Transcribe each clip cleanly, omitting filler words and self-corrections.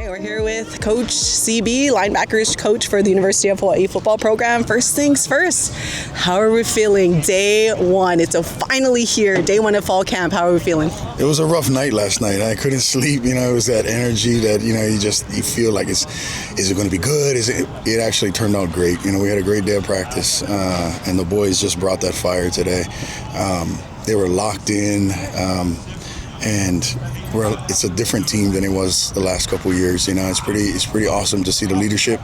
right, we're here with Coach CB, linebackers coach for the University of Hawaii football program. First things first, how are we feeling day one? It's finally here, day one of fall camp. How are we feeling? It was a rough night last night. I couldn't sleep. It was that energy that, you feel like is it going to be good? It actually turned out great. We had a great day of practice, and the boys just brought that fire today. They were locked in, and it's a different team than it was the last couple of years. It's pretty awesome to see the leadership,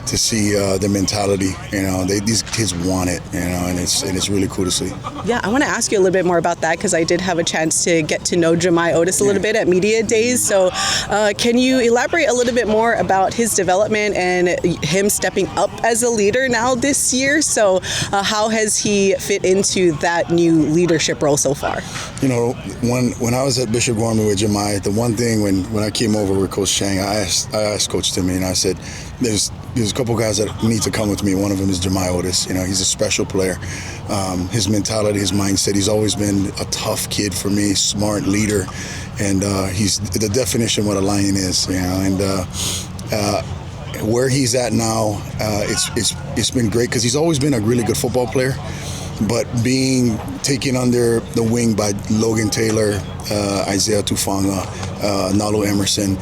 to see the mentality. These kids want it. And it's really cool to see. Yeah, I want to ask you a little bit more about that because I did have a chance to get to know Jamai Otis a little bit at media days. So, can you elaborate a little bit more about his development and him stepping up as a leader now this year? So, how has he fit into that new leadership role so far? When I was at Bishop Gorman with Jamai, the one thing when I came over with Coach Chang, I asked Coach Timmy, and I said, there's a couple guys that need to come with me. One of them is Jamai Otis. He's a special player. His mentality, his mindset, he's always been a tough kid for me, smart leader, and he's the definition of what a Lion is. Where he's at now, it's been great because he's always been a really good football player. But being taken under the wing by Logan Taylor, Isaiah Tufanga, Nalo Emerson,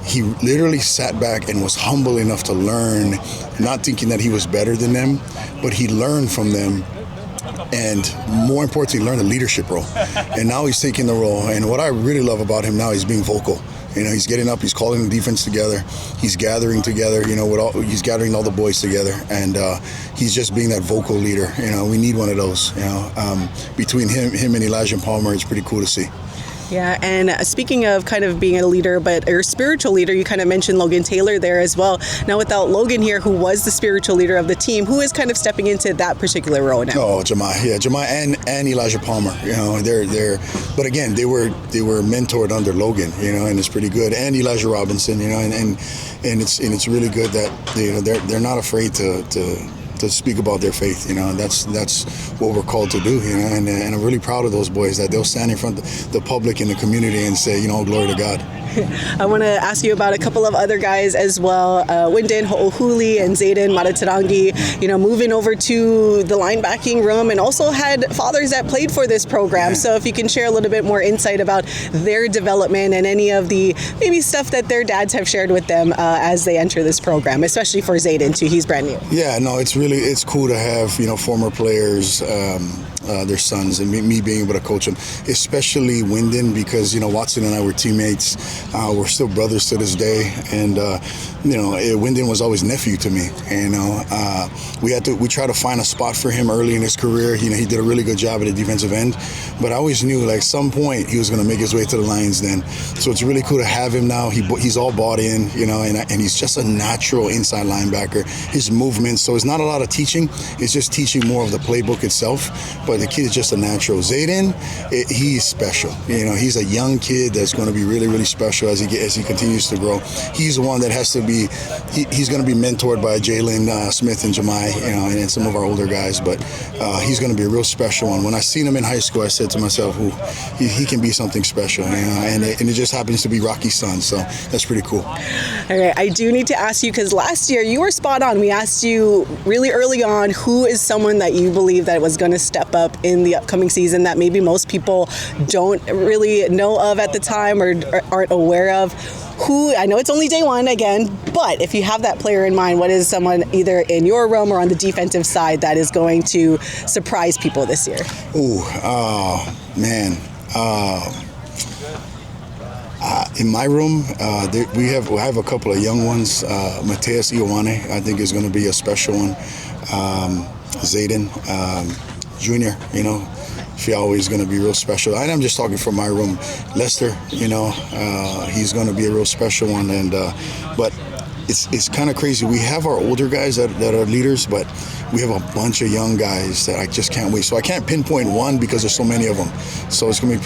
he literally sat back and was humble enough to learn, not thinking that he was better than them, but he learned from them. And more importantly, learned the leadership role. And now he's taking the role. And what I really love about him now is being vocal. He's getting up, he's calling the defense together, he's gathering together, he's gathering all the boys together, and he's just being that vocal leader. We need one of those. Between him and Elijah Palmer, it's pretty cool to see. Yeah, and speaking of kind of being a leader, but a spiritual leader, you kind of mentioned Logan Taylor there as well. Now, without Logan here, who was the spiritual leader of the team, who is kind of stepping into that particular role now? Oh, Jamai and Elijah Palmer. But again, they were mentored under Logan, and it's pretty good. And Elijah Robinson, and it's really good that they're not afraid to speak about their faith. That's what we're called to do. And I'm really proud of those boys that they'll stand in front of the public and the community and say, glory to God. I want to ask you about a couple of other guys as well. Wyndon Ho'ohuli and Zayden Matatarangi, moving over to the linebacking room, and also had fathers that played for this program. Yeah. So if you can share a little bit more insight about their development and any of the maybe stuff that their dads have shared with them as they enter this program, especially for Zayden too. He's brand new. Yeah, no, it's cool to have former players, their sons, and me being able to coach them, especially Wyndon, because Watson and I were teammates. We're still brothers to this day, and Wyndon was always nephew to me. We tried to find a spot for him early in his career. He did a really good job at the defensive end, but I always knew some point he was going to make his way to the Lions then. So it's really cool to have him now. He's all bought in, and he's just a natural inside linebacker. His movements, so it's not a lot of teaching. It's just teaching more of the playbook itself. But the kid is just a natural. Zayden, he's special. He's a young kid that's going to be really, really special as he continues to grow. He's the one that has to be. He's going to be mentored by Jalen Smith and Jamai, and some of our older guys. But he's going to be a real special one. When I seen him in high school, I said to myself, he can be something special. And it just happens to be Rocky's son. So that's pretty cool. All right, I do need to ask you, because last year you were spot on. We asked you really early on who is someone that you believe that was going to step up in the upcoming season that maybe most people don't really know of at the time or aren't aware of. Who, I know it's only day one again, but if you have that player in mind, what is someone either in your realm or on the defensive side that is going to surprise people this year? In my room, we have a couple of young ones. Mateus Ioane, I think, is going to be a special one. Zayden Jr., Fiawi is going to be real special. I'm just talking from my room. Lester, he's going to be a real special one. But it's kind of crazy. We have our older guys that are leaders, but we have a bunch of young guys that I just can't wait. So I can't pinpoint one because there's so many of them. So it's gonna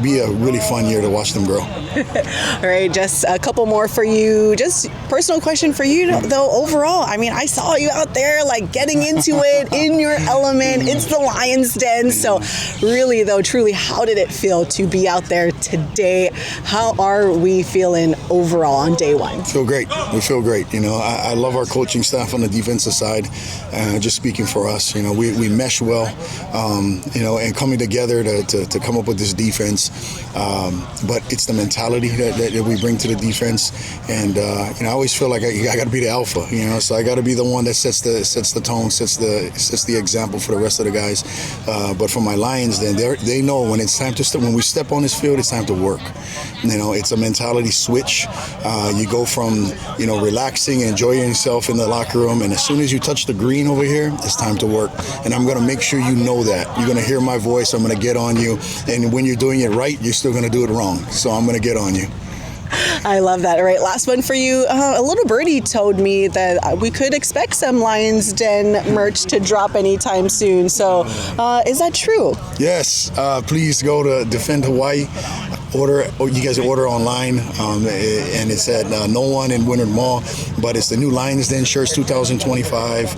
be a really fun year to watch them grow. All right, just a couple more for you. Just personal question for you though. Overall, I mean, I saw you out there like getting into it in your element. It's the Lions Den. So really though, truly, how did it feel to be out there today? How are we feeling overall on day one? Feel great. We feel great. You know, I love our coaching staff on the defensive side. Just speaking for us, you know, we mesh well, you know, and coming together to come up with this defense. But it's the mentality that we bring to the defense, and you know, I always feel like I got to be the alpha, you know, so I got to be the one that sets the tone, sets the example for the rest of the guys. But for my Lions, then they know when it's time to when we step on this field, it's time to work. You know, it's a mentality switch. You go from, you know, relaxing and enjoying yourself in the locker room, and as soon as you touch the green over here, it's time to work. And I'm going to make sure you know that. You're going to hear my voice. I'm going to get on you. And when you're doing it right, you're still going to do it wrong. So I'm going to get on you. I love that. All right, last one for you. A little birdie told me that we could expect some Lions Den merch to drop anytime soon. So is that true? Yes. Please go to Defend Hawai'i. You guys order online, and it's at No One in Winter Mall. But it's the new Lions Den shirts 2025.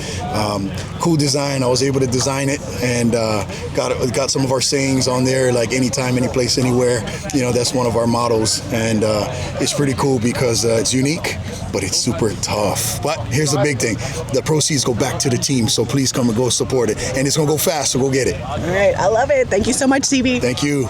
Cool design. I was able to design it, and got some of our sayings on there, like anytime, any place, anywhere. You know, that's one of our mottos, and it's pretty cool because it's unique, but it's super tough. But here's the big thing: the proceeds go back to the team. So please come and go support it, and it's gonna go fast. So go get it. All right, I love it. Thank you so much, CB. Thank you.